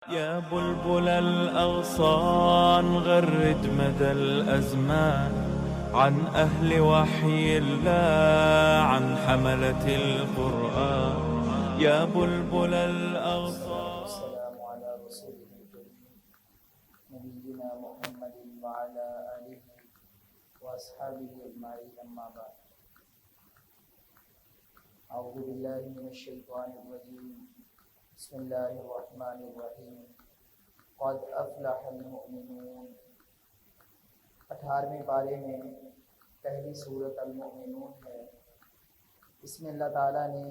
يا بلبل الأغصان غرد مدى الأزمان عن أهل وحي الله، عن حملة القرآن. يا بلبل الأغصان. والسلام على رسوله الكريم نبينا محمد وعلى آله وأصحابه أجمعين، أما بعد. أعوذ بالله من الشيطان الرجيم. بسم الله الرحمن الرحيم. قد افلح المؤمنون. 18ویں پارے میں پہلی سورت المؤمنون ہے. اس میں اللہ تعالیٰ نے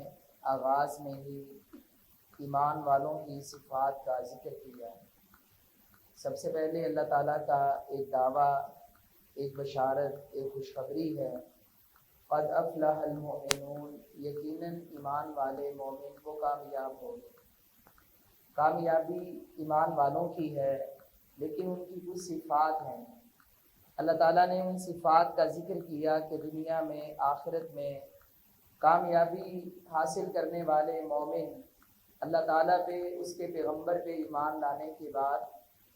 آغاز میں ہی ایمان والوں کی صفات کا ذکر کیا ہے. سب سے پہلے اللہ تعالیٰ کا ایک دعویٰ، ایک بشارت، ایک خوشخبری ہے. قد افلح المؤمنون، یقیناً ایمان والے مومن کو کامیاب ہو گئے. کامیابی ایمان والوں کی ہے، لیکن ان کی کچھ صفات ہیں. اللہ تعالیٰ نے ان صفات کا ذکر کیا کہ دنیا میں، آخرت میں کامیابی حاصل کرنے والے مومن اللہ تعالیٰ پہ، اس کے پیغمبر پہ ایمان لانے کے بعد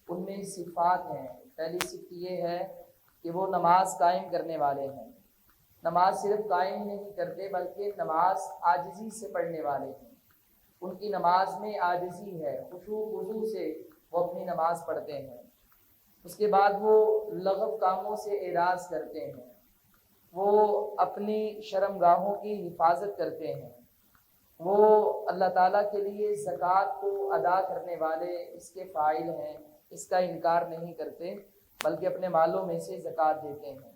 ان میں صفات ہیں. پہلی صفت یہ ہے کہ وہ نماز قائم کرنے والے ہیں. نماز صرف قائم نہیں کرتے بلکہ نماز عاجزی سے پڑھنے والے ہیں. ان کی نماز میں عاجزی ہے، خشوع خضوع سے وہ اپنی نماز پڑھتے ہیں. اس کے بعد وہ لغو کاموں سے اعراض کرتے ہیں. وہ اپنی شرمگاہوں کی حفاظت کرتے ہیں. وہ اللہ تعالیٰ کے لیے زکوٰۃ کو ادا کرنے والے، اس کے فاعل ہیں، اس کا انکار نہیں کرتے بلکہ اپنے مالوں میں سے زکوٰۃ دیتے ہیں.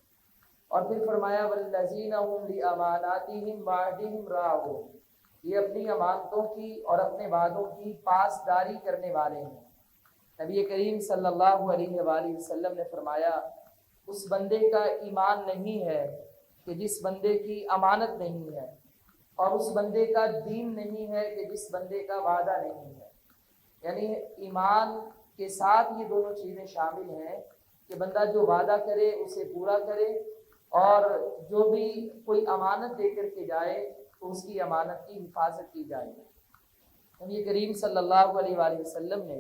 اور پھر فرمایا والذین هم لأماناتهم وعہدهم راعون، یہ اپنی امانتوں کی اور اپنے وعدوں کی پاسداری کرنے والے ہیں. نبی کریم صلی اللہ علیہ وآلہ وسلم نے فرمایا اس بندے کا ایمان نہیں ہے کہ جس بندے کی امانت نہیں ہے، اور اس بندے کا دین نہیں ہے کہ جس بندے کا وعدہ نہیں ہے. یعنی ایمان کے ساتھ یہ دونوں چیزیں شامل ہیں کہ بندہ جو وعدہ کرے اسے پورا کرے، اور جو بھی کوئی امانت دے کر کے جائے تو اس کی امانت کی حفاظت کی جائے. نبی کریم صلی اللہ علیہ وآلہ وسلم نے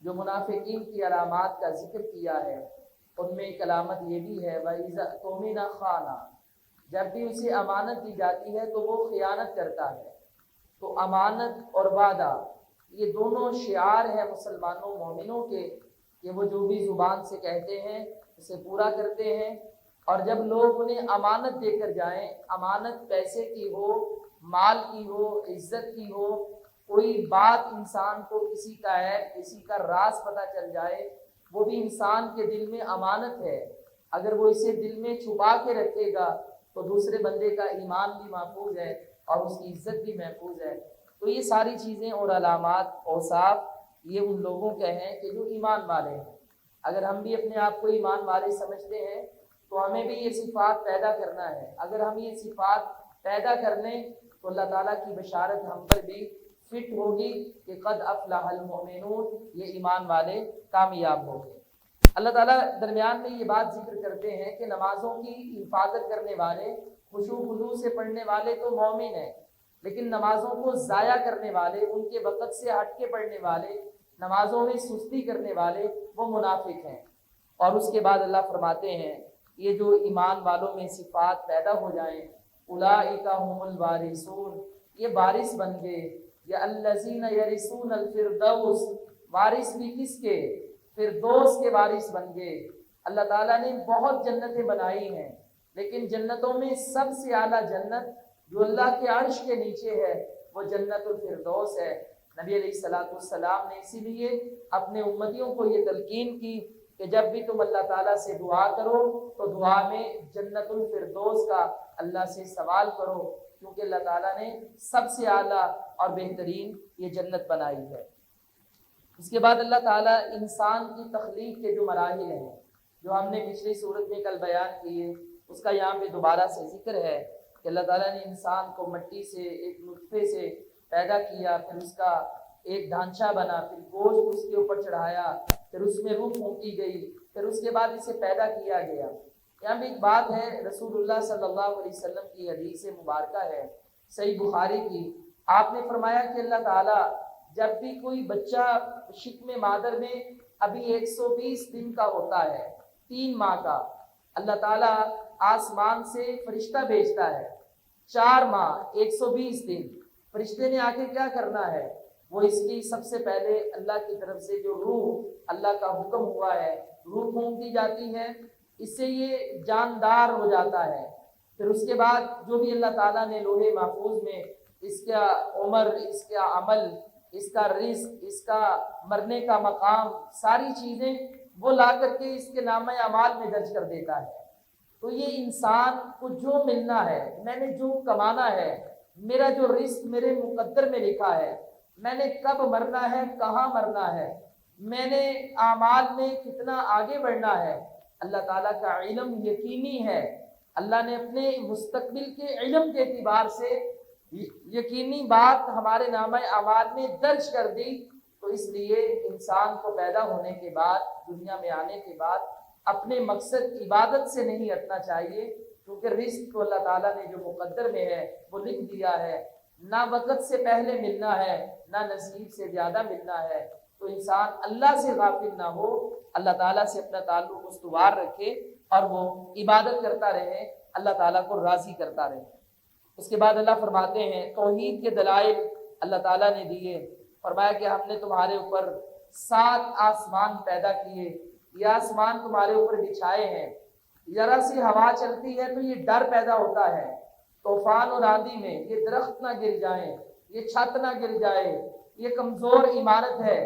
جو منافقین کی علامات کا ذکر کیا ہے، ان میں ایک علامت یہ بھی ہے وَإِذَا اؤْتُمِنَ خَانَ، جب بھی اسے امانت دی جاتی ہے تو وہ خیانت کرتا ہے. تو امانت اور وعدہ یہ دونوں شعار ہیں مسلمانوں مومنوں کے، کہ وہ جو بھی زبان سے کہتے ہیں اسے پورا کرتے ہیں. اور جب لوگ انہیں امانت دے کر جائیں، امانت پیسے کی ہو، مال کی ہو، عزت کی ہو، کوئی بات انسان کو کسی کا ہے، کسی کا راز پتہ چل جائے، وہ بھی انسان کے دل میں امانت ہے. اگر وہ اسے دل میں چھپا کے رکھے گا تو دوسرے بندے کا ایمان بھی محفوظ ہے اور اس کی عزت بھی محفوظ ہے. تو یہ ساری چیزیں اور علامات، اوصاف یہ ان لوگوں کے ہیں کہ جو ایمان والے ہیں. اگر ہم بھی اپنے آپ کو ایمان والے سمجھتے ہیں تو ہمیں بھی یہ صفات پیدا کرنا ہے. اگر ہم یہ صفات پیدا کر لیں تو اللہ تعالیٰ کی بشارت ہم پر بھی فٹ ہوگی کہ قد افلح المؤمنون، یہ ایمان والے کامیاب ہو گئے. اللہ تعالیٰ درمیان میں یہ بات ذکر کرتے ہیں کہ نمازوں کی حفاظت کرنے والے، خشوع خضوع سے پڑھنے والے تو مومن ہیں، لیکن نمازوں کو ضائع کرنے والے، ان کے وقت سے ہٹ کے پڑھنے والے، نمازوں میں سستی کرنے والے وہ منافق ہیں. اور اس کے بعد اللہ فرماتے ہیں یہ جو ایمان والوں میں صفات پیدا ہو جائیں، اولئک هم الوارثون، یہ وارث بن گئے. یا الذین یرثون الفردوس، وارث بھی کس کے؟ فردوس کے وارث بن گئے. اللہ تعالیٰ نے بہت جنتیں بنائی ہیں، لیکن جنتوں میں سب سے اعلیٰ جنت جو اللہ کے عرش کے نیچے ہے وہ جنت الفردوس ہے. نبی علیہ السلام نے اسی لیے اپنے امتیوں کو یہ تلقین کی کہ جب بھی تم اللہ تعالیٰ سے دعا کرو تو دعا میں جنت الفردوس کا اللہ سے سوال کرو، کیونکہ اللہ تعالیٰ نے سب سے اعلیٰ اور بہترین یہ جنت بنائی ہے. اس کے بعد اللہ تعالیٰ انسان کی تخلیق کے جو مراحل ہیں جو ہم نے پچھلی صورت میں کل بیان کیے، اس کا یہاں پہ دوبارہ سے ذکر ہے کہ اللہ تعالیٰ نے انسان کو مٹی سے، ایک نطفے سے پیدا کیا، پھر اس کا ایک ڈھانچہ بنا، پھر گوشت اس کے اوپر چڑھایا، پھر اس میں روح پھونکی گئی، پھر اس کے بعد اسے پیدا کیا گیا. یہاں بھی ایک بات ہے، رسول اللہ صلی اللہ علیہ وسلم کی حدیث مبارکہ ہے صحیح بخاری کی. آپ نے فرمایا کہ اللہ تعالیٰ جب بھی کوئی بچہ شکم مادر میں ابھی 120 دن کا ہوتا ہے، 3 ماہ کا، اللہ تعالیٰ آسمان سے فرشتہ بھیجتا ہے، 4 ماہ 120 دن، فرشتے نے آ کے کیا کرنا ہے؟ وہ اس کی سب سے پہلے اللہ کی طرف سے جو روح اللہ کا حکم ہوا ہے، روح پھونک دی جاتی ہے، اس سے یہ جاندار ہو جاتا ہے۔ پھر اس کے بعد جو بھی اللہ تعالیٰ نے لوح محفوظ میں اس کا عمر، اس کا عمل، اس کا رزق، اس کا مرنے کا مقام، ساری چیزیں وہ لا کر کے اس کے نامہ اعمال میں درج کر دیتا ہے۔ تو یہ انسان کو جو ملنا ہے، میں نے جو کمانا ہے، میرا جو رزق میرے مقدر میں لکھا ہے، میں نے کب مرنا ہے، کہاں مرنا ہے، میں نے اعمال میں کتنا آگے بڑھنا ہے، اللہ تعالیٰ کا علم یقینی ہے۔ اللہ نے اپنے مستقبل کے علم کے اعتبار سے یقینی بات ہمارے نامہ اعمال میں درج کر دی۔ تو اس لیے انسان کو پیدا ہونے کے بعد، دنیا میں آنے کے بعد اپنے مقصد عبادت سے نہیں ہٹنا چاہیے، کیونکہ رزق تو اللہ تعالیٰ نے جو مقدر میں ہے وہ لکھ دیا ہے، نہ وقت سے پہلے ملنا ہے، نہ نصیب سے زیادہ ملنا ہے۔ تو انسان اللہ سے غافل نہ ہو، اللہ تعالیٰ سے اپنا تعلق استوار رکھے اور وہ عبادت کرتا رہے، اللہ تعالیٰ کو راضی کرتا رہے۔ اس کے بعد اللہ فرماتے ہیں توحید کے دلائل اللہ تعالیٰ نے دیے، فرمایا کہ ہم نے تمہارے اوپر 7 آسمان پیدا کیے، یہ آسمان تمہارے اوپر بچھائے ہیں، ذرا سی ہوا چلتی ہے تو یہ ڈر پیدا ہوتا ہے، طوفان اور آندھی میں یہ درخت نہ گر جائیں، یہ چھت نہ گر جائے، یہ کمزور عمارت ہے،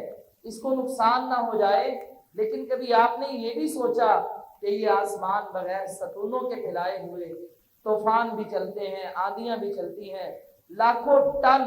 اس کو نقصان نہ ہو جائے۔ لیکن کبھی آپ نے یہ بھی سوچا کہ یہ آسمان بغیر ستونوں کے پھیلائے ہوئے، طوفان بھی چلتے ہیں، آندیاں بھی چلتی ہیں، لاکھوں ٹن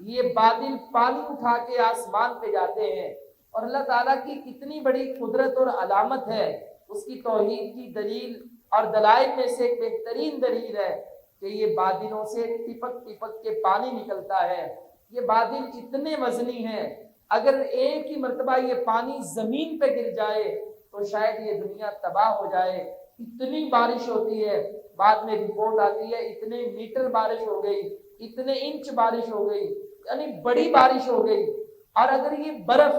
یہ بادل پانی اٹھا کے آسمان پہ جاتے ہیں، اور اللہ تعالیٰ کی کتنی بڑی قدرت اور علامت ہے، اس کی توحید کی دلیل اور دلائل میں سے ایک بہترین دلیل ہے کہ یہ بادلوں سے ٹپک ٹپک کے پانی نکلتا ہے۔ یہ بادل اتنے وزنی ہیں، اگر ایک ہی مرتبہ یہ پانی زمین پہ گر جائے تو شاید یہ دنیا تباہ ہو جائے، اتنی بارش ہوتی ہے۔ بعد میں رپورٹ آتی ہے اتنے میٹر بارش ہو گئی، اتنے انچ بارش ہو گئی، یعنی بڑی بارش ہو گئی۔ اور اگر یہ برف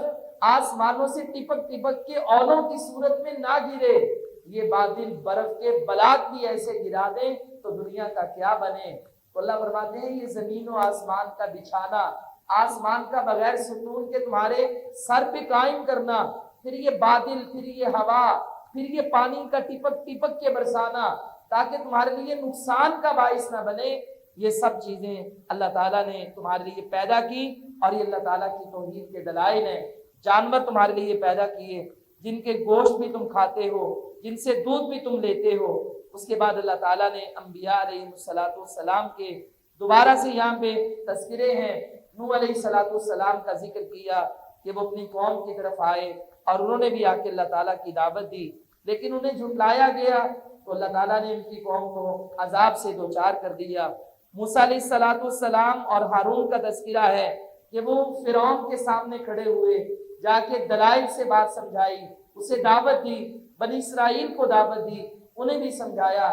آسمانوں سے ٹپک ٹپک کے اولوں کی صورت میں نہ گرے، یہ بادل برف کے بلاک بھی ایسے گرا دیں تو دنیا کا کیا بنے۔ تو اللہ فرماتے ہیں یہ زمین و آسمان کا بچھانا، آسمان کا بغیر ستون کے تمہارے سر پہ قائم کرنا، پھر یہ بادل، پھر یہ ہوا، پھر یہ پانی کا ٹپک ٹپک کے برسانا تاکہ تمہارے لیے نقصان کا باعث نہ بنے، یہ سب چیزیں اللہ تعالیٰ نے تمہارے لیے پیدا کی، اور یہ اللہ تعالیٰ کی توحید کے دلائل ہیں۔ جانور تمہارے لیے پیدا کیے جن کے گوشت بھی تم کھاتے ہو، جن سے دودھ بھی تم لیتے ہو۔ اس کے بعد اللہ تعالیٰ نے انبیاء علیہ السلام کے دوبارہ سے یہاں پہ تذکرے ہیں۔ نوح علیہ السلام کا ذکر کیا کہ وہ اپنی قوم کی طرف آئے اور انہوں نے بھی آ کے اللہ تعالیٰ کی دعوت دی، لیکن انہیں جھٹلایا گیا تو اللہ تعالیٰ نے ان کی قوم کو عذاب سے دوچار کر دیا۔ موسیٰ علیہ السلام اور ہارون کا تذکرہ ہے کہ وہ فرعون کے سامنے کھڑے ہوئے، جا کے دلائل سے بات سمجھائی، اسے دعوت دی، بنی اسرائیل کو دعوت دی، انہیں بھی سمجھایا،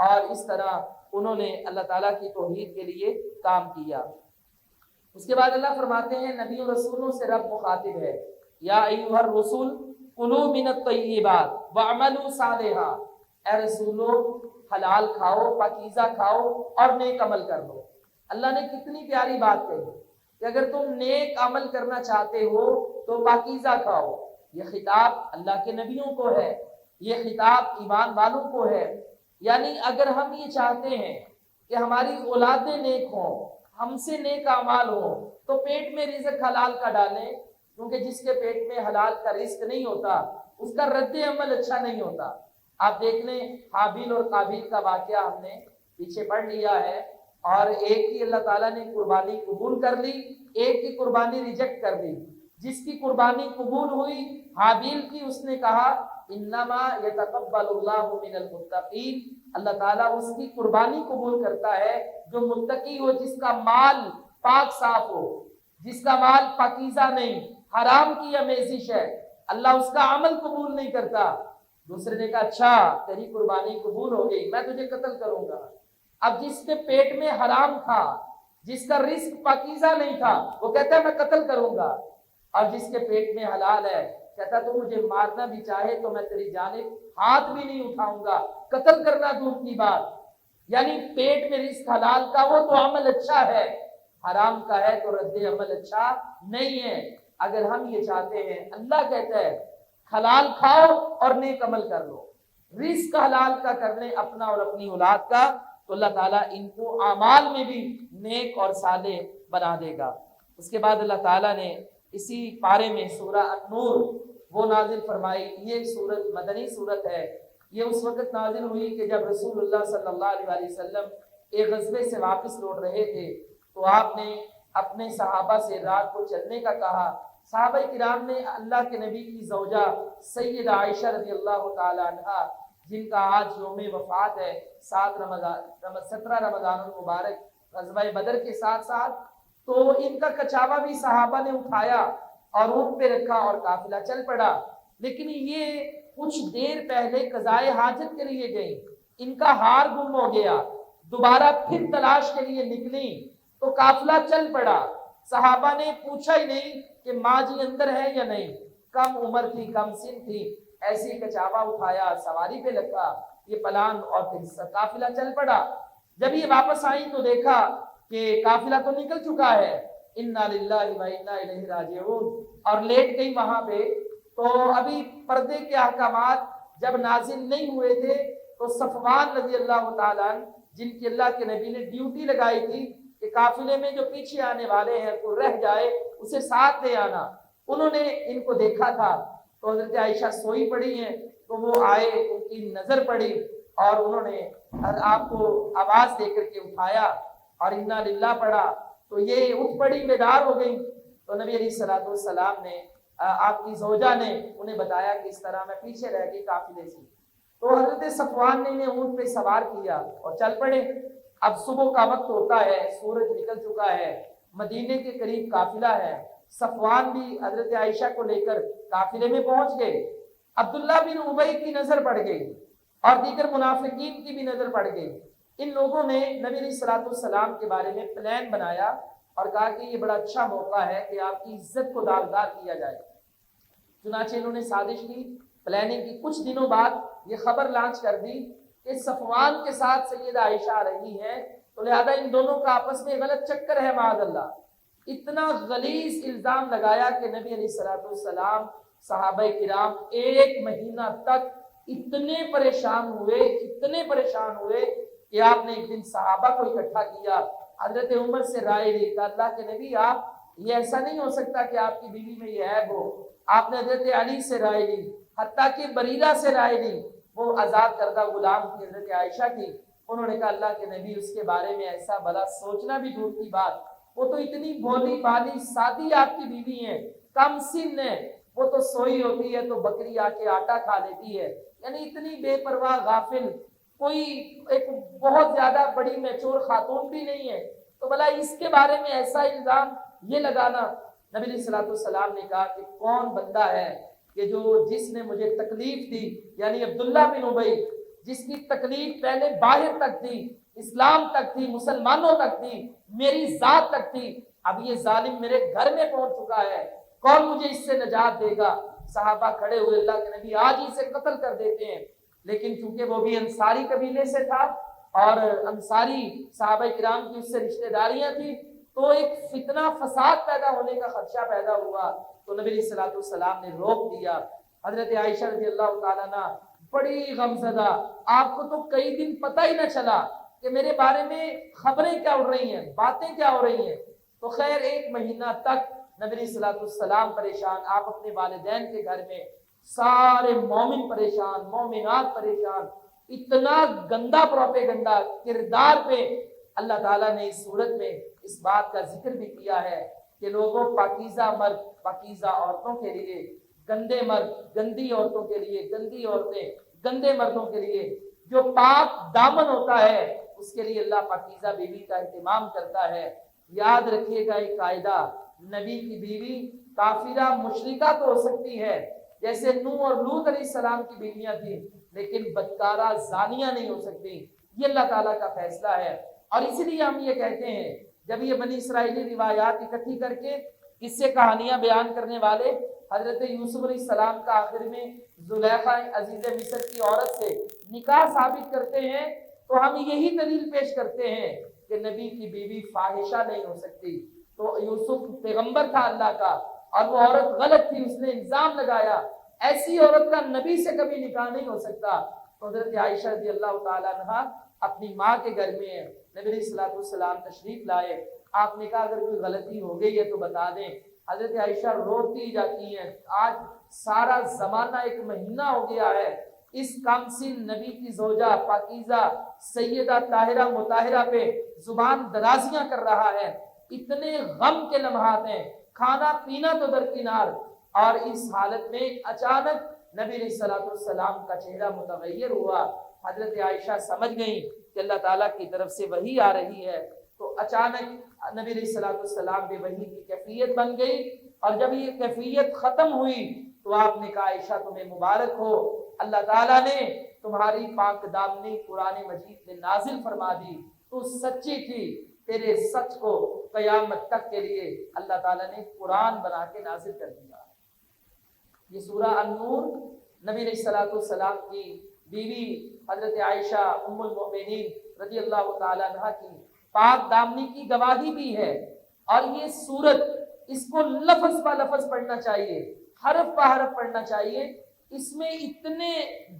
اور اس طرح انہوں نے اللہ تعالیٰ کی توحید کے لیے کام کیا۔ اس کے بعد اللہ فرماتے ہیں نبی و رسولوں سے رب مخاطب ہے، یا ایھا الرسول کلوا من الطیبات واعملوا صالحا، اے رسولو حلال کھاؤ، پاکیزہ کھاؤ اور نیک عمل کر لو۔ اللہ نے کتنی پیاری بات کہی کہ اگر تم نیک عمل کرنا چاہتے ہو تو پاکیزہ کھاؤ۔ یہ خطاب اللہ کے نبیوں کو ہے، یہ خطاب ایمان والوں کو ہے۔ یعنی اگر ہم یہ چاہتے ہیں کہ ہماری اولادیں نیک ہوں، ہم سے نیک اعمال ہوں، تو پیٹ میں رزق حلال کا ڈالیں، کیونکہ جس کے پیٹ میں حلال کا رزق نہیں ہوتا اس کا رد عمل اچھا نہیں ہوتا۔ آپ دیکھ لیں حابیل اور قابیل کا واقعہ ہم نے پیچھے پڑھ لیا ہے، اور ایک کی اللہ تعالیٰ نے قربانی قبول کر لی، ایک کی قربانی ریجیکٹ کر دی۔ جس کی قربانی قبول ہوئی حابیل کی، اس نے کہا انما یتقبل اللہ من المتقین، اللہ تعالیٰ اس کی قربانی قبول کرتا ہے جو متقی ہو، جس کا مال پاک صاف ہو، جس کا مال پاکیزہ نہیں، حرام کی آمیزش ہے، اللہ اس کا عمل قبول نہیں کرتا۔ دوسرے نے کہا اچھا تیری قربانی قبول ہو گئی، میں تجھے قتل کروں گا۔ اب جس کے پیٹ میں حرام تھا، جس کا رزق پاکیزہ نہیں تھا وہ کہتا ہے میں قتل کروں گا، اور جس کے پیٹ میں حلال ہے کہتا تو مجھے مارنا بھی چاہے تو میں تیری جانب ہاتھ بھی نہیں اٹھاؤں گا، قتل کرنا دور کی بات۔ یعنی پیٹ میں رزق حلال کا وہ تو عمل اچھا ہے، حرام کا ہے تو رد عمل اچھا نہیں ہے۔ اگر ہم یہ چاہتے ہیں، اللہ کہتا ہے حلال کھاؤ اور نیک عمل کر لو، رزق حلال کا کر لیں اپنا اور اپنی اولاد کا، تو اللہ تعالیٰ ان کو اعمال میں بھی نیک اور صالح بنا دے گا۔ اس کے بعد اللہ تعالیٰ نے اسی پارے میں سورہ النور وہ نازل فرمائی۔ یہ سورت مدنی سورت ہے، یہ اس وقت نازل ہوئی کہ جب رسول اللہ صلی اللہ علیہ وسلم ایک غزوے سے واپس لوٹ رہے تھے، تو آپ نے اپنے صحابہ سے رات کو چلنے کا کہا۔ صحابہ کرام نے اللہ کے نبی کی زوجہ سیدہ عائشہ رضی اللہ تعالی عنہا، جن کا آج یوم وفات ہے 17 رمضان المبارک غزوہ بدر کے ساتھ ساتھ، تو ان کا کچاوا بھی صحابہ نے اٹھایا اور اونٹ پہ رکھا اور قافلہ چل پڑا۔ لیکن یہ کچھ دیر پہلے قضائے حاجت کے لیے گئی، ان کا ہار گم ہو گیا، دوبارہ پھر تلاش کے لیے نکلی تو قافلہ چل پڑا۔ صحابہ نے پوچھا ہی نہیں کہ ماں جی اندر ہے یا نہیں، کم عمر تھی، کم سن تھی، ایسے ہی کچاوا اٹھایا، سواری پہ رکھا، یہ پلان اور پھر قافلہ چل پڑا۔ جب یہ واپس آئی تو دیکھا کہ قافلہ تو نکل چکا ہے، انا للہ و انا الیہ راجعون، اور لیٹ گئی وہاں پہ۔ تو ابھی پردے کے احکامات جب نازل نہیں ہوئے تھے تو صفوان رضی اللہ تعالیٰ عنہ، جن کی اللہ کے نبی نے ڈیوٹی لگائی تھی کہ قافلے میں جو پیچھے آنے والے ہیں کو رہ جائے اسے ساتھ لے آنا، انہوں نے ان کو دیکھا تھا۔ تو حضرت عائشہ سوئی پڑی ہیں تو وہ آئے، ان کی نظر پڑی اور انہوں نے آپ کو آواز دے کر کے اٹھایا اور انا للہ پڑھا، تو یہ اٹھ پڑی، بیدار ہو گئی۔ تو نبی علیہ الصلوۃ والسلام نے، آپ کی زوجہ نے انہیں بتایا کہ اس طرح میں پیچھے رہ گئی قافلے سے۔ تو حضرت صفوان نے انہیں اونٹ پہ سوار کیا اور چل پڑے۔ اب صبح کا وقت ہوتا ہے، سورج نکل چکا ہے، مدینے کے قریب قافلہ ہے، صفوان بھی حضرت عائشہ کو لے کر قافلے میں پہنچ گئے۔ عبداللہ بن ابی کی نظر پڑ گئی اور دیگر منافقین کی بھی نظر پڑ گئی۔ ان لوگوں نے نبی علیہ الصلوۃ والسلام کے بارے میں پلان بنایا اور کہا کہ یہ بڑا اچھا موقع ہے کہ آپ کی عزت کو داغدار کیا جائے۔ چنانچہ انہوں نے سازش کی، پلاننگ کی۔ کچھ دنوں بعد یہ خبر لانچ کر دی کہ صفوان کے ساتھ سیدہ عائشہ آ رہی ہیں، تو لہذا ان دونوں کا آپس میں غلط چکر ہے معاذ اللہ۔ اتنا غلیظ الزام لگایا کہ نبی علیہ الصلوۃ والسلام، صحابہ کرام ایک مہینہ تک اتنے پریشان ہوئے کہ آپ نے ایک دن صحابہ کو اکٹھا کیا، حضرت عمر سے رائے لی کہ اللہ کے نبی، آپ یہ ایسا نہیں ہو سکتا کہ آپ کی بیوی میں یہ عیب ہو۔ آپ نے حضرت علی سے رائے لی، حتیٰ کہ بریرہ سے رائے لی، وہ آزاد کردہ غلام کی حضرت عائشہ کی۔ انہوں نے کہا اللہ کے نبی اس کے بارے میں ایسا بھلا سوچنا بھی دور کی بات، وہ تو اتنی بھولی بالی سادی آپ کی بیوی ہے، کم سن ہے، وہ تو سوئی ہوتی ہے تو بکری آ کے آٹا کھا لیتی ہے، یعنی اتنی بے پرواہ غافل، کوئی ایک بہت زیادہ بڑی میچور خاتون بھی نہیں ہے، تو بھلا اس کے بارے میں ایسا الزام یہ لگانا۔ نبی علیہ الصلوۃ والسلام نے کہا کہ کون بندہ ہے کہ جس نے مجھے تکلیف دی، یعنی عبداللہ بن ابی، جس کی تکلیف پہلے باہر تک تھی، اسلام تک تھی، مسلمانوں تک تھی، میری ذات تک تھی، اب یہ ظالم میرے گھر میں پہنچ چکا ہے، کون مجھے اس سے نجات دے گا؟ صحابہ کھڑے ہوئے، اللہ کے نبی آج ہی اسے قتل کر دیتے ہیں۔ لیکن چونکہ وہ بھی انصاری قبیلے سے تھا اور انصاری صحابہ کرام کی اس سے رشتہ داریاں تھیں، تو ایک فتنہ فساد پیدا ہونے کا خدشہ پیدا ہوا، تو نبی علیہ الصلوۃ والسلام نے روک دیا۔ حضرت عائشہ رضی اللہ تعالیٰ عنہ بڑی غمزدہ، آپ کو تو کئی دن پتہ ہی نہ چلا کہ میرے بارے میں خبریں کیا اڑ رہی ہیں، باتیں کیا ہو رہی ہیں۔ تو خیر ایک مہینہ تک نبی علیہ الصلوۃ والسلام پریشان، آپ اپنے والدین کے گھر میں، سارے مومن پریشان، مومنات پریشان، اتنا گندا پروپیگنڈا کردار پہ اللہ تعالیٰ نے اس صورت میں اس بات کا ذکر بھی کیا ہے کہ لوگوں، پاکیزہ مرد پاکیزہ عورتوں کے لیے، گندے مرد گندی عورتوں کے لیے، گندی عورتیں گندے مردوں کے لیے، جو پاک دامن ہوتا ہے اس کے لیے اللہ پاکیزہ بیوی کا اہتمام کرتا ہے۔ یاد رکھیے گا ایک قاعدہ، نبی کی بیوی کافرہ مشرکہ تو ہو سکتی ہے جیسے نوح اور لوط علیہ السلام کی بیویاں تھیں، لیکن بدکارہ زانیہ نہیں ہو سکتی، یہ اللہ تعالیٰ کا فیصلہ ہے۔ اور اس لیے ہم یہ کہتے ہیں جب یہ بنی اسرائیلی روایات اکٹھی کر کے قصے کہانیاں بیان کرنے والے حضرت یوسف علیہ السلام کا آخر میں زلیخا عزیز مصر کی عورت سے نکاح ثابت کرتے ہیں تو ہم یہی دلیل پیش کرتے ہیں کہ نبی کی بیوی فاحشہ نہیں ہو سکتی. تو یوسف پیغمبر تھا اللہ کا اور وہ عورت غلط تھی, اس نے الزام لگایا, ایسی عورت کا نبی سے کبھی نکاح نہیں ہو سکتا. تو حضرت عائشہ رضی اللہ تعالیٰ عنہا اپنی ماں کے گھر میں نبی علیہ الصلوۃ والسلام تشریف لائے. آپ نے کہا اگر کوئی غلطی ہو گئی ہے تو بتا دیں. حضرت عائشہ روتی جاتی ہیں, آج سارا زمانہ ایک مہینہ ہو گیا ہے اس کامسن نبی کی زوجہ پاکیزہ سیدہ طاہرہ مطہرہ پہ زبان درازیاں کر رہا ہے. اتنے غم کے لمحات ہیں, کھانا پینا تو درکنار, اور اس حالت میں اچانک نبی علیہ الصلوۃ والسلام کا چہرہ متغیر ہوا. حضرت عائشہ سمجھ گئیں کہ اللہ تعالیٰ کی طرف سے وحی آ رہی ہے. تو اچانک نبی علیہ الصلوۃ والسلام پہ وحی کی کیفیت بن گئی, اور جب یہ کیفیت ختم ہوئی تو آپ نے کہا عائشہ تمہیں مبارک ہو, اللہ تعالیٰ نے تمہاری پاک دامنی قرآن مجید میں نازل فرما دی, تو سچی تھی, تیرے سچ کو قیامت تک کے لیے اللہ تعالیٰ نے قرآن بنا کے نازل کر دیا. یہ سورہ النور نبی علیہ الصلوۃ والسلام کی بیوی حضرت عائشہ ام المؤمنین رضی اللہ تعالیٰ عنہ کی پاک دامنی کی گواہی بھی ہے. اور یہ سورت اس کو لفظ پہ لفظ پڑھنا چاہیے, حرف پہ حرف پڑھنا چاہیے. اس میں اتنے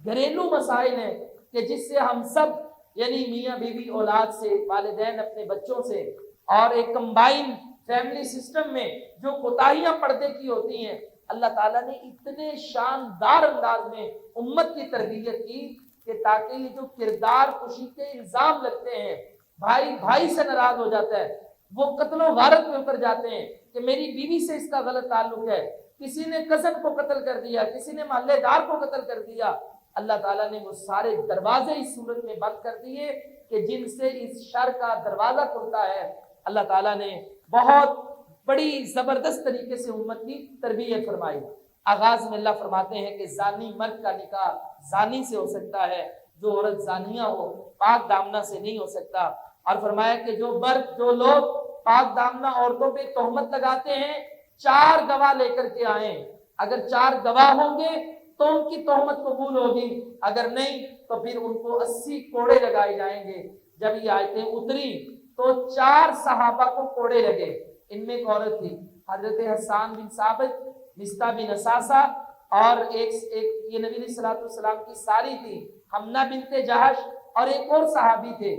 گھریلو مسائل ہیں کہ جس سے ہم سب یعنی میاں بیوی اولاد سے, والدین اپنے بچوں سے, اور ایک کمبائن فیملی سسٹم میں جو کوتاہیاں پردے کی ہوتی ہیں, اللہ تعالیٰ نے اتنے شاندار انداز میں امت کی تربیت کی کہ تاکہ یہ جو کردار کشی کے الزام لگتے ہیں, بھائی بھائی سے ناراض ہو جاتا ہے, وہ قتل و غارت میں اتر جاتے ہیں کہ میری بیوی سے اس کا غلط تعلق ہے, کسی نے کزن کو قتل کر دیا, کسی نے محلے دار کو قتل کر دیا. اللہ تعالیٰ نے وہ سارے دروازے اس صورت میں بند کر دیے کہ جن سے اس شر کا دروازہ کھلتا ہے. اللہ تعالیٰ نے بہت بڑی زبردست طریقے سے امت کی تربیت فرمائی. آغاز میں اللہ فرماتے ہیں کہ زانی مرد کا نکاح زانی سے ہو سکتا ہے, جو عورت زانیہ ہو پاک دامنہ سے نہیں ہو سکتا. اور فرمایا کہ جو مرد جو لوگ پاک دامنہ عورتوں پہ تہمت لگاتے ہیں 4 گواہ لے کر کے آئیں. اگر 4 گواہ ہوں گے تو ان کی تہمت قبول ہوگی, اگر نہیں تو پھر ان کو 80 کوڑے لگائے جائیں گے. جب یہ آیتیں اتری تو 4 صحابہ کو کوڑے لگے. ان میں ایک عورت تھی حضرت حسان بن ثابت, مستہ بن اساسہ, اور ایک یہ نبی علیہ الصلوۃ والسلام کی ساری تھی حمنہ بنت جہش, اور ایک اور صحابی تھے.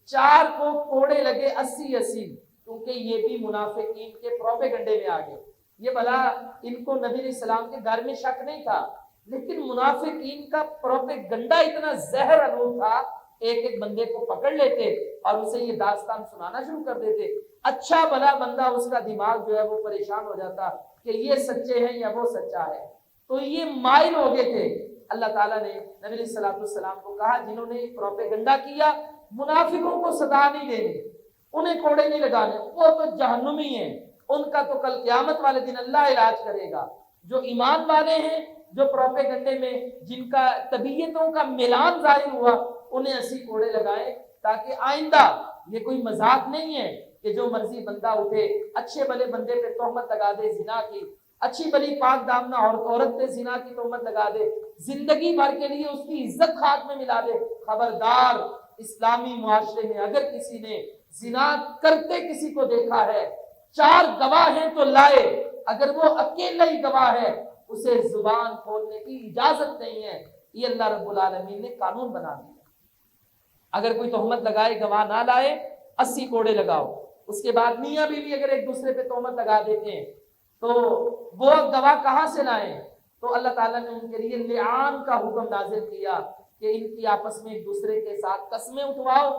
4 کو کوڑے لگے 80 کیونکہ یہ بھی منافقین کے پروپیگنڈے میں آ گئے. یہ بلا ان کو نبی علیہ السلام کے گھر میں شک نہیں تھا, لیکن منافقین کا پروپیگنڈا اتنا زہر آلود تھا, ایک ایک بندے کو پکڑ لیتے اور اسے یہ داستان سنانا شروع کر دیتے. اچھا بلا بندہ اس کا دماغ جو ہے وہ پریشان ہو جاتا کہ یہ سچے ہیں یا وہ سچا ہے. تو یہ مائل ہو گئے تھے. اللہ تعالیٰ نے نبی علیہ الصلوۃ والسلام کو کہا جنہوں نے پروپیگنڈا کیا منافقوں کو سزا نہیں دینی, انہیں کوڑے نہیں لگانے, وہ تو جہنمی ہیں, ان کا تو کل قیامت والے دن اللہ علاج کرے گا. جو ایمان والے ہیں, جو پروپیگنڈے میں جن کا طبیعتوں کا ملان ظاہر ہوا, انہیں 80 کوڑے لگائے تاکہ آئندہ یہ کوئی مذاق نہیں ہے کہ جو مرضی بندہ اٹھے اچھے بھلے بندے پہ تہمت لگا دے زنا کی, اچھی بلی پاک دامنہ عورت پہ زنا کی تہمت لگا دے, زندگی بھر کے لیے اس کی عزت خاک میں ملا دے. خبردار, اسلامی معاشرے میں اگر کسی نے زنا کرتے کسی کو دیکھا ہے, 4 گواہ ہیں تو لائے, اگر وہ اکیلا ہی گواہ ہے اسے زبان کھولنے کی اجازت نہیں ہے. یہ اللہ رب العالمین نے قانون بنا دیا. اگر کوئی تہمت لگائے گواہ نہ لائے 80 کوڑے لگاؤ. اس کے بعد میاں بیوی اگر ایک دوسرے پہ تہمت لگا دیتے ہیں تو وہ گواہ کہاں سے لائیں؟ تو اللہ تعالیٰ نے ان کے لیے لعان کا حکم نازل کیا کہ ان کی آپس میں ایک دوسرے کے ساتھ قسمیں اٹھواؤ.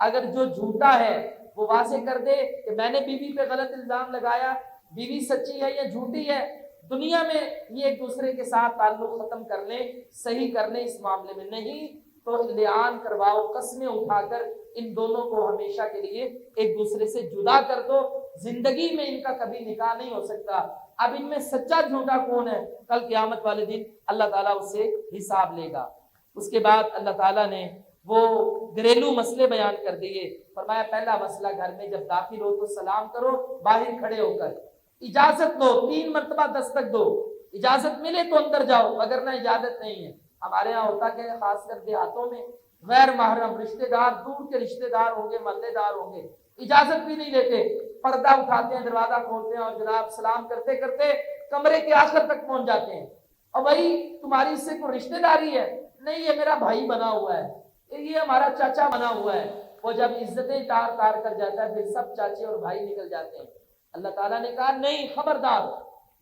اگر جو جھوٹا ہے وہ واضح کر دے کہ میں نے بیوی پہ غلط الزام لگایا, بیوی سچی ہے یا جھوٹی ہے. دنیا میں یہ ایک دوسرے کے ساتھ تعلق ختم کر لیں, صحیح کر لیں, اس معاملے میں نہیں تو لعان کرواؤ, قسمیں اٹھا کر ان دونوں کو ہمیشہ کے لیے ایک دوسرے سے جدا کر دو. زندگی میں ان کا کبھی نکاح نہیں ہو سکتا. اب ان میں سچا جھوٹا کون ہے, کل قیامت والے دن اللہ تعالیٰ اس سے حساب لے گا. اس کے بعد اللہ تعالیٰ نے وہ گھریلو مسئلے بیان کر دیے. فرمایا پہلا مسئلہ گھر میں جب داخل ہو تو سلام کرو باہر کھڑے ہو کر, اجازت دو 3 مرتبہ دستک دو, اجازت ملے تو اندر جاؤ وگرنہ اجازت نہیں ہے. ہمارے ہاں ہوتا کہ خاص کر دیہاتوں میں غیر محرم رشتہ دار, دور کے رشتہ دار ہوں گے, محلے دار ہوں گے, اجازت بھی نہیں لیتے, پردہ اٹھاتے ہیں, دروازہ کھولتے ہیں اور جناب سلام کرتے کرتے کمرے کے آخر تک پہنچ جاتے ہیں. اور بھائی تمہاری اس سے کوئی رشتہ داری ہے؟ نہیں, یہ میرا بھائی بنا ہوا ہے, یہ ہمارا چاچا بنا ہوا ہے. وہ جب عزتیں تار تار کر جاتا ہے پھر سب چاچے اور بھائی نکل جاتے ہیں. اللہ تعالیٰ نے کہا نہیں, خبردار,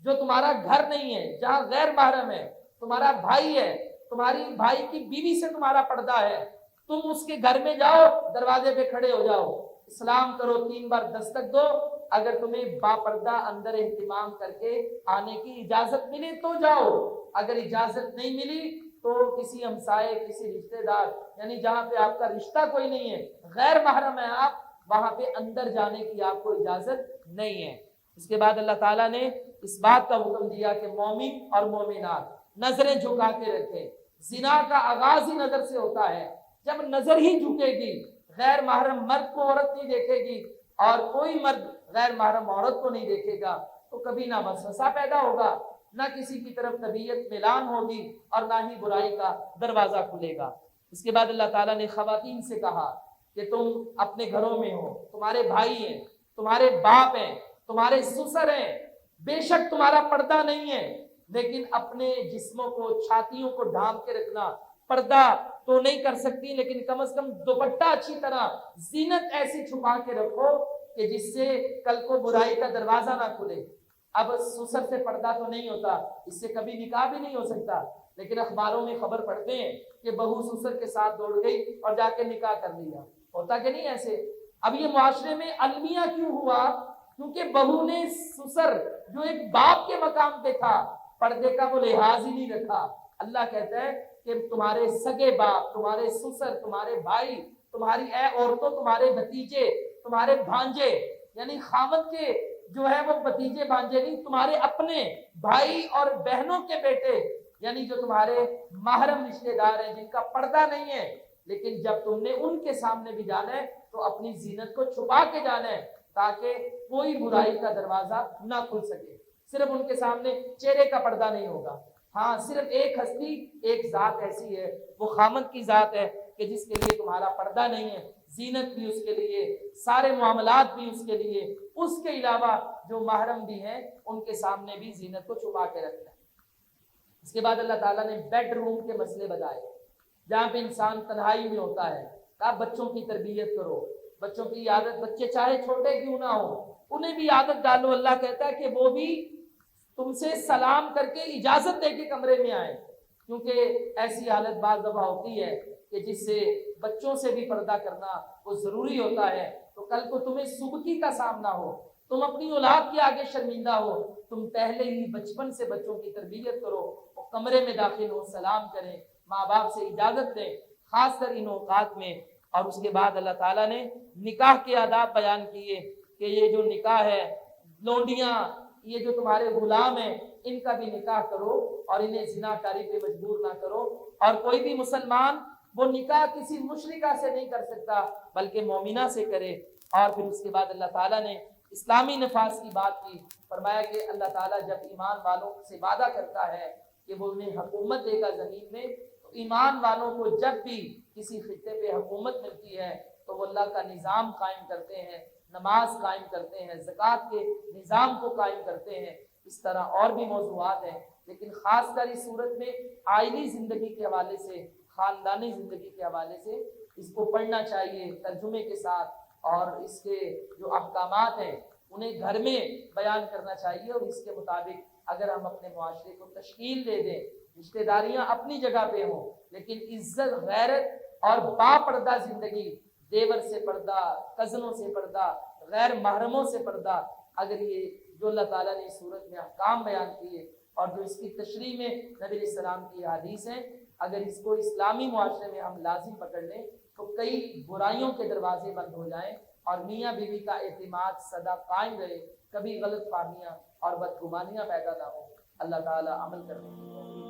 جو تمہارا گھر نہیں ہے, جہاں غیر محرم ہے, تمہارا بھائی ہے, تمہاری بھائی کی بیوی سے تمہارا پردہ ہے, تم اس کے گھر میں جاؤ, دروازے پہ کھڑے ہو جاؤ, سلام کرو, 3 بار دستک دو, اگر تمہیں با پردہ اندر اہتمام کر کے آنے کی اجازت ملے تو جاؤ, اگر اجازت نہیں ملی تو کسی ہمسائے, کسی رشتہ دار, یعنی جہاں پہ آپ کا رشتہ کوئی نہیں ہے, غیر محرم ہے آپ, وہاں پہ اندر جانے کی آپ کو اجازت نہیں ہے. اس کے بعد اللہ تعالیٰ نے اس بات کا حکم دیا کہ مومن اور مومنات نظریں جھکا کے رکھیں. زنا کا آغاز ہی نظر سے ہوتا ہے. جب نظر ہی جھکے گی, غیر محرم مرد کو عورت نہیں دیکھے گی اور کوئی مرد غیر محرم عورت کو نہیں دیکھے گا, تو کبھی نہ وسوسہ پیدا ہوگا, نہ کسی کی طرف طبیعت میلان ہوگی اور نہ ہی برائی کا دروازہ کھلے گا. اس کے بعد اللہ تعالیٰ نے خواتین سے کہا کہ تم اپنے گھروں میں ہو, تمہارے بھائی ہیں, تمہارے باپ ہیں, تمہارے سسر ہیں, بے شک تمہارا پردہ نہیں ہے, لیکن اپنے جسموں کو, چھاتیوں کو ڈھانپ کے رکھنا. پردہ تو نہیں کر سکتی لیکن کم از کم دوپٹہ اچھی طرح زینت ایسی چھپا کے رکھو کہ جس سے کل کو برائی کا دروازہ نہ کھلے. اب سسر سے پردہ تو نہیں ہوتا, اس سے کبھی نکاح بھی نہیں ہو سکتا, لیکن اخباروں میں خبر پڑھتے ہیں کہ بہو سسر کے ساتھ دوڑ گئی اور جا کے نکاح کر لیا. ہوتا کہ نہیں ایسے؟ اب یہ معاشرے میں المیہ کیوں ہوا؟ کیونکہ بہو نے سسر جو ایک باپ کے مقام پہ تھا, پردے کا وہ لحاظ ہی نہیں رکھا. اللہ کہتا ہے کہ تمہارے سگے باپ, تمہارے سسر, تمہارے بھائی, تمہاری اے عورتوں, تمہارے بھتیجے, تمہارے بھانجے, یعنی خامد کے جو ہے وہ بھتیجے بھانجے نہیں, تمہارے اپنے بھائی اور بہنوں کے بیٹے, یعنی جو تمہارے محرم رشتے دار ہیں, جن کا پردہ نہیں ہے, لیکن جب تم نے ان کے سامنے بھی جانا ہے تو اپنی زینت کو چھپا کے جانا ہے تاکہ کوئی برائی کا دروازہ نہ کھل سکے. صرف ان کے سامنے چہرے کا پردہ نہیں ہوگا. ہاں, صرف ایک ہستی, ایک ذات ایسی ہے, وہ خامد کی ذات ہے کہ جس کے لیے تمہارا پردہ نہیں ہے, زینت بھی اس کے لیے, سارے معاملات بھی اس کے لیے, اس کے علاوہ جو محرم بھی ہیں ان کے سامنے بھی زینت کو چھپا کے رکھنا ہے. اس کے بعد اللہ تعالیٰ نے بیڈ روم کے مسئلے بتائے, جہاں پہ انسان تنہائی میں ہوتا ہے. کہا بچوں کی تربیت کرو, بچوں کی عادت, بچے چاہے چھوٹے کیوں نہ ہو انہیں بھی عادت ڈالو. اللہ کہتا ہے کہ وہ بھی تم سے سلام کر کے اجازت دے کے کمرے میں آئے, کیونکہ ایسی حالت بعض دفعہ ہوتی ہے کہ جس سے بچوں سے بھی پردہ کرنا وہ ضروری ہوتا ہے. تو کل کو تمہیں سبکی کا سامنا ہو, تم اپنی اولاد کے آگے شرمندہ ہو, تم پہلے ہی بچپن سے بچوں کی تربیت کرو, وہ کمرے میں داخل ہو, سلام کریں, ماں باپ سے اجازت دیں, خاص کر ان اوقات میں. اور اس کے بعد اللہ تعالیٰ نے نکاح کے آداب بیان کیے کہ یہ جو نکاح ہے, لونڈیاں, یہ جو تمہارے غلام ہیں, ان کا بھی نکاح کرو اور انہیں زنا کاری پہ مجبور نہ کرو. اور کوئی بھی مسلمان وہ نکاح کسی مشرکہ سے نہیں کر سکتا بلکہ مومنہ سے کرے. اور پھر اس کے بعد اللہ تعالیٰ نے اسلامی نفاذ کی بات کی. فرمایا کہ اللہ تعالیٰ جب ایمان والوں سے وعدہ کرتا ہے کہ وہ انہیں حکومت دے گا زمین میں, تو ایمان والوں کو جب بھی کسی خطے پہ حکومت ملتی ہے تو وہ اللہ کا نظام قائم کرتے ہیں, نماز قائم کرتے ہیں, زکوٰۃ کے نظام کو قائم کرتے ہیں. اس طرح اور بھی موضوعات ہیں, لیکن خاص کر اس صورت میں آئلی زندگی کے حوالے سے, خاندانی زندگی کے حوالے سے اس کو پڑھنا چاہیے ترجمے کے ساتھ, اور اس کے جو احکامات ہیں انہیں گھر میں بیان کرنا چاہیے. اور اس کے مطابق اگر ہم اپنے معاشرے کو تشکیل دے دیں, رشتہ داریاں اپنی جگہ پہ ہوں, لیکن عزت, غیرت اور با پردہ زندگی, دیور سے پردہ, کزنوں سے پردہ, غیر محرموں سے پردہ, اگر یہ جو اللہ تعالیٰ نے اس صورت میں احکام بیان کیے اور جو اس کی تشریح میں نبی علیہ السلام کی حدیث ہیں, اگر اس کو اسلامی معاشرے میں ہم لازم پکڑ لیں تو کئی برائیوں کے دروازے بند ہو جائیں اور میاں بیوی کا اعتماد سدا قائم رہے, کبھی غلط فہمیاں اور بدگمانیاں پیدا نہ ہوں. اللہ تعالیٰ عمل کرنے